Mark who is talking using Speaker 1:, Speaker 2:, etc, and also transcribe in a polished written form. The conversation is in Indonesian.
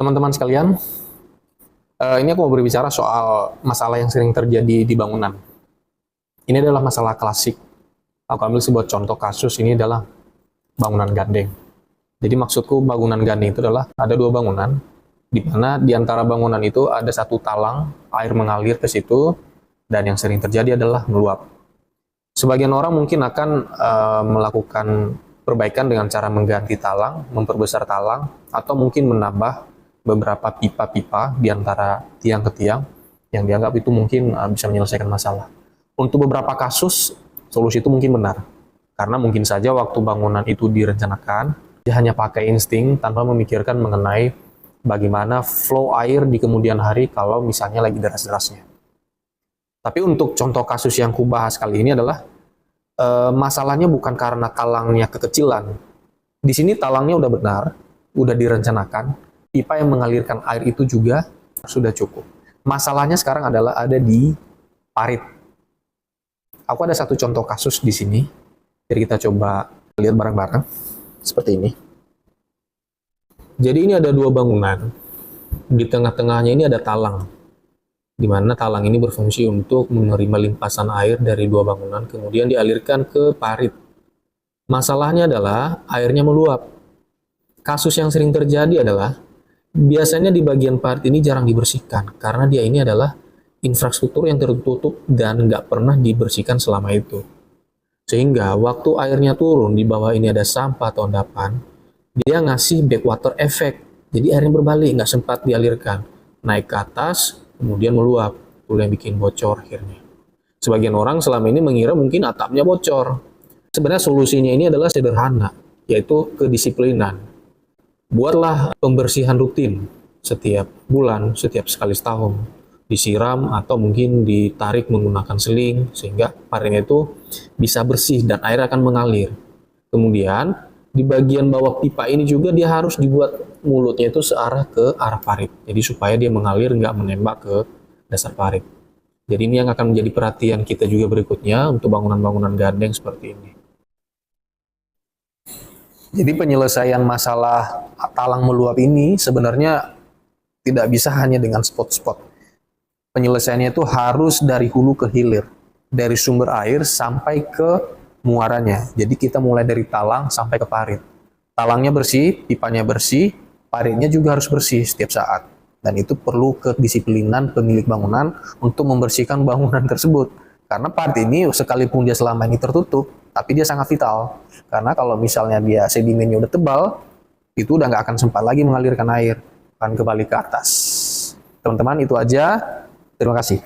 Speaker 1: Teman-teman sekalian, ini aku mau berbicara soal masalah yang sering terjadi di bangunan. Ini adalah masalah klasik. Aku ambil sebuah contoh kasus, ini adalah bangunan gandeng. Jadi maksudku bangunan gandeng itu adalah ada dua bangunan, di mana di antara bangunan itu ada satu talang, air mengalir ke situ, dan yang sering terjadi adalah meluap. Sebagian orang mungkin akan melakukan perbaikan dengan cara mengganti talang, memperbesar talang, atau mungkin menambah beberapa pipa-pipa di antara tiang ke tiang yang dianggap itu mungkin bisa menyelesaikan masalah. Untuk beberapa kasus, solusi itu mungkin benar. Karena mungkin saja waktu bangunan itu direncanakan, dia hanya pakai insting tanpa memikirkan mengenai bagaimana flow air di kemudian hari kalau misalnya lagi deras-derasnya. Tapi untuk contoh kasus yang kubahas kali ini adalah masalahnya bukan karena talangnya kekecilan. Di sini talangnya udah benar, udah direncanakan, pipa yang mengalirkan air itu juga sudah cukup. Masalahnya sekarang adalah ada di parit. Aku ada satu contoh kasus di sini. Jadi kita coba lihat bareng-bareng seperti ini. Jadi ini ada dua bangunan. Di tengah-tengahnya ini ada talang, di mana talang ini berfungsi untuk menerima limpasan air dari dua bangunan, kemudian dialirkan ke parit. Masalahnya adalah airnya meluap. Kasus yang sering terjadi adalah biasanya di bagian parit ini jarang dibersihkan, karena dia ini adalah infrastruktur yang tertutup dan nggak pernah dibersihkan selama itu. Sehingga waktu airnya turun, di bawah ini ada sampah atau endapan, dia ngasih backwater effect. Jadi airnya berbalik, nggak sempat dialirkan. Naik ke atas, kemudian meluap. Itu yang bikin bocor akhirnya. Sebagian orang selama ini mengira mungkin atapnya bocor. Sebenarnya solusinya ini adalah sederhana, yaitu kedisiplinan. Buatlah pembersihan rutin setiap bulan, setiap sekali setahun. Disiram atau mungkin ditarik menggunakan seling, sehingga paritnya itu bisa bersih dan air akan mengalir. Kemudian, di bagian bawah pipa ini juga dia harus dibuat mulutnya itu searah ke arah parit. Jadi supaya dia mengalir, nggak menembak ke dasar parit. Jadi ini yang akan menjadi perhatian kita juga berikutnya untuk bangunan-bangunan gandeng seperti ini. Jadi penyelesaian masalah talang meluap ini sebenarnya tidak bisa hanya dengan spot-spot. Penyelesaiannya itu harus dari hulu ke hilir. Dari sumber air sampai ke muaranya. Jadi kita mulai dari talang sampai ke parit. Talangnya bersih, pipanya bersih, paritnya juga harus bersih setiap saat. Dan itu perlu kedisiplinan pemilik bangunan untuk membersihkan bangunan tersebut. Karena parit ini sekalipun dia selama ini tertutup, tapi dia sangat vital. Karena kalau misalnya dia sedimennya udah tebal, itu udah nggak akan sempat lagi mengalirkan air, akan kembali ke atas. Teman-teman, itu aja. Terima kasih.